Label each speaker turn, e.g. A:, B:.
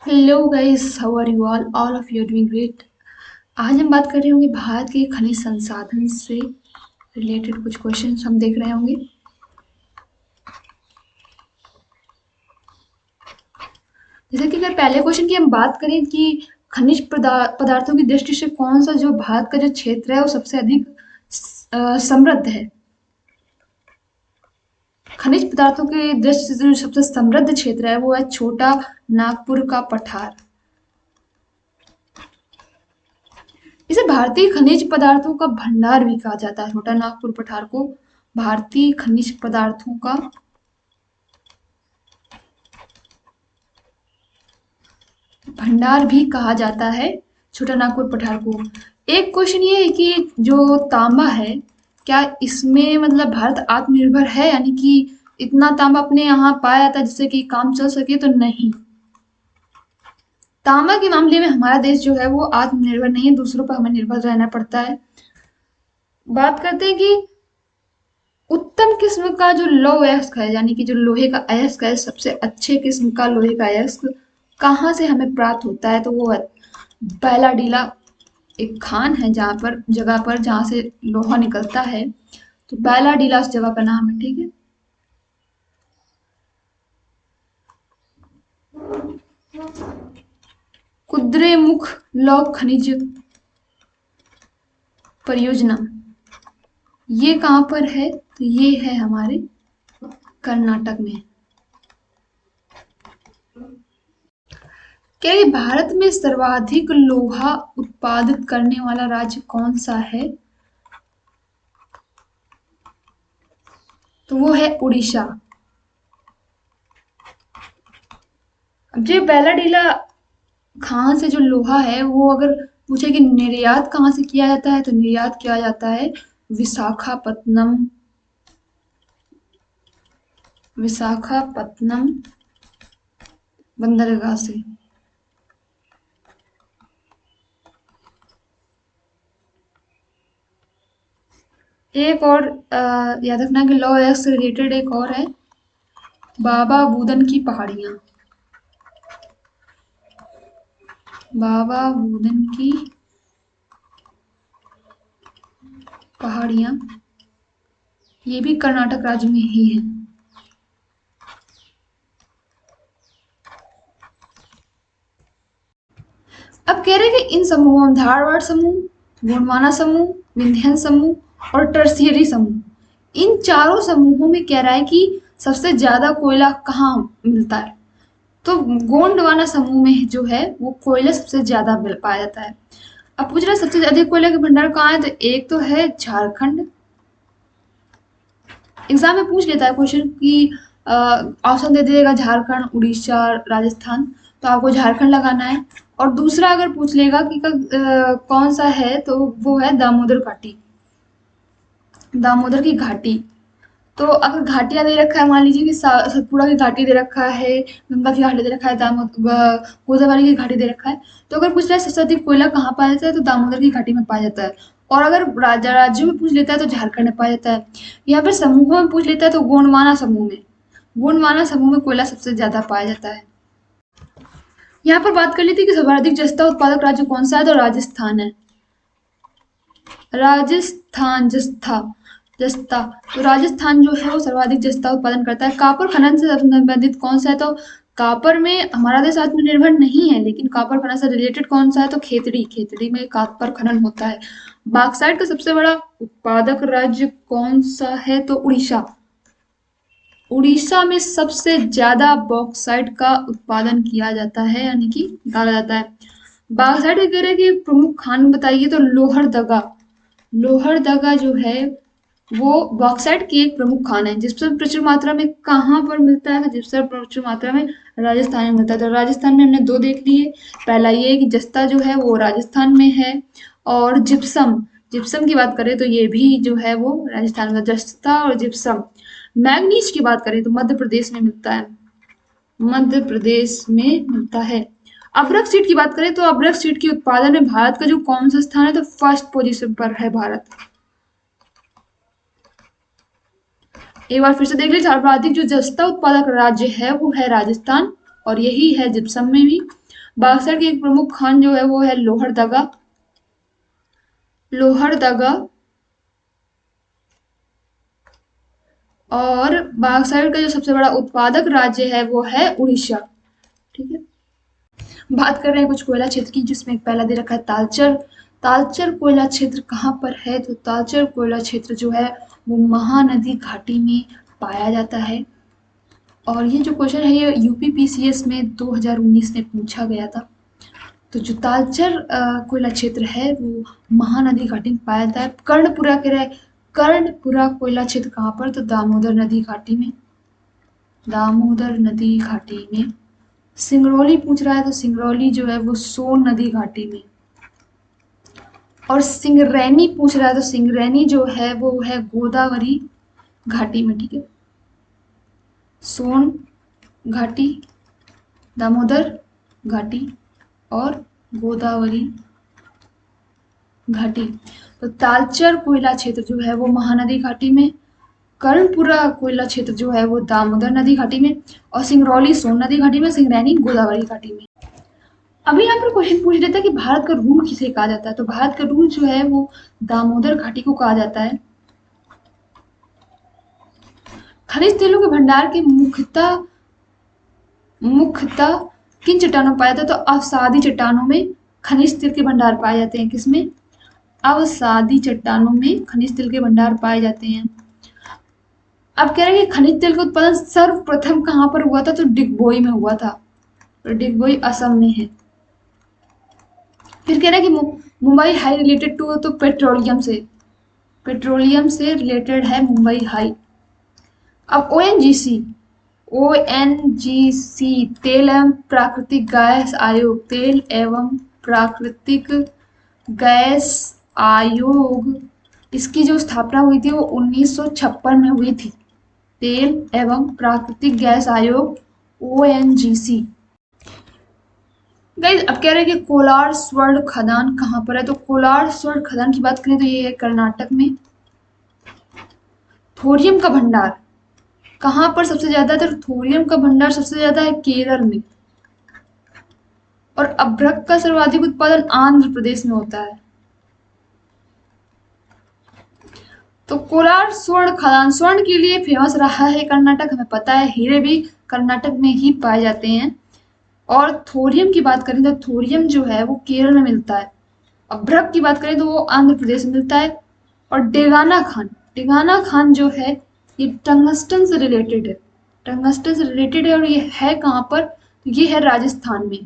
A: Hello guys, how are you all of you doing great. आज हम बात कर रहे होंगे भारत के खनिज संसाधन से रिलेटेड कुछ क्वेश्चंस हम देख रहे होंगे। जैसे कि अगर पहले क्वेश्चन की हम बात करें कि पदार्थों की दृष्टि से कौन सा जो भारत का जो क्षेत्र है वो सबसे अधिक समृद्ध है। खनिज पदार्थों की दृष्टि से जो सबसे समृद्ध क्षेत्र है वो है छोटा नागपुर का पठार। इसे भारतीय खनिज पदार्थों का भंडार भी कहा जाता है। छोटा नागपुर पठार को भारतीय खनिज पदार्थों का भंडार भी कहा जाता है, छोटा नागपुर पठार को। एक क्वेश्चन ये है कि जो तांबा है, क्या इसमें मतलब भारत आत्मनिर्भर है, यानी कि इतना तांबा अपने यहाँ पाया जाता है जिससे कि काम चल सके, तो नहीं। तांबा के मामले में हमारा देश जो है वो आत्मनिर्भर नहीं है, दूसरों पर हमें निर्भर रहना पड़ता है। बात करते हैं कि उत्तम किस्म का जो लौह अयस्क है, यानी कि जो लोहे का अयस्क है, सबसे अच्छे किस्म का लोहे का अयस्क कहाँ से हमें प्राप्त होता है, तो वो है बैलाडीला। एक खान है जगह पर जहाँ से लोहा निकलता है, तो बैलाडीला उस जगह का नाम है। ठीक है। कुद्रेमुख लौह खनिज परियोजना, ये कहाँ पर है, तो ये है हमारे कर्नाटक में। क्या ये भारत में सर्वाधिक लोहा उत्पादित करने वाला राज्य कौन सा है, तो वो है उड़ीसा। अब जो बैलाडीला खान से जो लोहा है वो अगर पूछे कि निर्यात कहाँ से किया जाता है, तो निर्यात किया जाता है विशाखापत्तनम विशाखापत्तनम बंदरगाह से। एक और याद रखना कि लौ एक्ट से रिलेटेड एक और है, बाबा बूदन की पहाड़ियां। बाबा बूदन की पहाड़ियां, ये भी कर्नाटक राज्य में ही है। अब कह रहे हैं कि इन समूहों में धारवाड़ समूह, गोंडवाना समूह, विंध्यन समूह और टर्सियरी समूह, इन चारों समूहों में कह रहा है कि सबसे ज्यादा कोयला कहाँ मिलता है, तो गोंडवाना समूह में जो है वो कोयला सबसे ज्यादा मिल पाया जाता है। अब पूछ रहा है सबसे अधिक कोयला के भंडार कहाँ है, तो एक तो है झारखंड। एग्जाम में पूछ लेता है क्वेश्चन कि ऑप्शन दे देगा झारखंड, उड़ीसा, राजस्थान, तो आपको झारखंड लगाना है। और दूसरा अगर पूछ लेगा कि कौन सा है, तो वो है दामोदर घाटी। दामोदर की घाटी, तो अगर घाटियां दे रखा है, मान लीजिए कि सतपुड़ा की घाटी दे रखा है, गंगा की घाटी दे रखा है, गोदावरी की घाटी दे रखा है, तो अगर पूछ रहा है सबसे अधिक कोयला कहाँ पाया जाता है, तो दामोदर की घाटी में पाया जाता है। और अगर राज्यों में पूछ लेता है तो झारखंड में पाया जाता है। यहाँ पर समूहों में पूछ लेता है तो गोंडवाना समूह में कोयला सबसे ज्यादा पाया जाता है। यहाँ पर बात कर ली थी कि सर्वाधिक जस्ता उत्पादक राज्य कौन सा है, तो राजस्थान है। राजस्थान जस्ता जस्ता, तो राजस्थान जो है वो सर्वाधिक जस्ता उत्पादन करता है। कॉपर खनन से संबंधित कौन सा है, तो कॉपर में हमारा देश आत्मनिर्भर नहीं है, लेकिन कॉपर खनन से रिलेटेड कौन सा है, तो खेतड़ी। खेतड़ी में कॉपर खनन होता है। बॉक्साइट का सबसे बड़ा उत्पादक राज्य कौन सा है, तो उड़ीसा। उड़ीसा में सबसे ज्यादा बॉक्साइट का उत्पादन किया जाता है, यानी कि निकाला जाता है। बॉक्साइट वगैरह की प्रमुख खान बताइए, तो लोहरदगा। लोहरदगा जो है वो बॉक्साइट की एक प्रमुख खान है। जिप्सम प्रचुर मात्रा में कहाँ पर मिलता है, तो जिप्सम प्रचुर मात्रा में राजस्थान में मिलता है। तो राजस्थान में हमने दो देख लिए। पहला ये कि जस्ता जो है वो राजस्थान में है, और जिप्सम, जिप्सम की बात करें तो ये भी जो है वो राजस्थान में, जस्ता और जिप्सम। मैग्नीज की बात करें तो मध्य प्रदेश में मिलता है, मध्य प्रदेश में मिलता है। अब्रक सीट की बात करें तो अब्रक सीट के उत्पादन में भारत का जो कौन सा स्थान है, तो फर्स्ट पोजीशन पर है भारत। एक बार फिर से देख लीजिए, सर्वाधिक जो जस्ता उत्पादक राज्य है वो है राजस्थान, और यही है जिप्सम में भी। बाक्सर की एक प्रमुख खान जो है वो है लोहरदगा। लोहरदगा। और बाक्साइड का जो सबसे बड़ा उत्पादक राज्य है वो है उड़ीसा। ठीक है। बात कर रहे हैं कुछ कोयला क्षेत्र की, जिसमें पहला दे रखा है तालचर। तालचर कोयला क्षेत्र कहाँ पर है? तो तालचर कोयला क्षेत्र जो है वो महानदी घाटी में पाया जाता है। और ये जो क्वेश्चन है ये यूपीपीसीएस में 2019 में पूछा गया था। तो जो तालचर कोयला क्षेत्र है वो महानदी घाटी में पाया जाता है। कर्णपुरा कह रहे कर्णपुरा कोयला क्षेत्र कहाँ पर? तो दामोदर नदी घाटी में। दामोदर नदी घाटी में। सिंगरौली पूछ रहा है तो सिंगरौली जो है वो सोन नदी घाटी में। और सिंगरैनी पूछ रहा है तो सिंगरैनी जो है वो है गोदावरी घाटी में। ठीक है। सोन घाटी, दामोदर घाटी और गोदावरी घाटी। तो तालचर कोयला क्षेत्र जो है वो महानदी घाटी में, कर्णपुरा कोयला क्षेत्र जो है वो दामोदर नदी घाटी में, और सिंगरौली सोन नदी घाटी में, सिंगरैनी गोदावरी घाटी में। अभी यहाँ पर क्वेश्चन पूछ रहा था कि भारत का रूल किसे कहा जाता है? तो भारत का रूल जो है वो दामोदर घाटी को कहा जाता है। खनिज तेलों के भंडार के मुख्यतः किन चट्टानों में पाया जाता है? तो अवसादी चट्टानों में खनिज तेल के भंडार पाए जाते हैं। किसमें? अवसादी चट्टानों में खनिज तेल के भंडार पाए जाते हैं। अब कह रहे हैं कि खनिज तेल का उत्पादन सर्वप्रथम कहाँ पर हुआ था? तो डिगबोई में हुआ था। तो डिगबोई असम में है। फिर कह रहा है कि मुंबई हाई रिलेटेड टू, तो पेट्रोलियम से रिलेटेड है मुंबई हाई। अब ओएनजीसी तेल एवं प्राकृतिक गैस आयोग, तेल एवं प्राकृतिक गैस आयोग, इसकी जो स्थापना हुई थी वो 1956 में हुई थी। तेल एवं प्राकृतिक गैस आयोग, ओएनजीसी। गाइस अब कह रहे हैं कि कोलार स्वर्ण खदान कहाँ पर है? तो कोलार स्वर्ण खदान की बात करें तो ये है कर्नाटक में। थोरियम का भंडार कहाँ पर सबसे ज्यादा है? तो थोरियम का भंडार सबसे ज्यादा है केरल में। और अभ्रक का सर्वाधिक उत्पादन आंध्र प्रदेश में होता है। तो कोलार स्वर्ण खदान स्वर्ण के लिए फेमस रहा है कर्नाटक, हमें पता है। हीरे भी कर्नाटक में ही पाए जाते हैं। और थोरियम की बात करें तो थोरियम जो है वो केरल में मिलता है। अभ्रक की बात करें तो वो आंध्र प्रदेश में मिलता है। और डेगाना खान जो है ये टंगस्टन से रिलेटेड है। और ये है कहाँ पर? ये है राजस्थान में।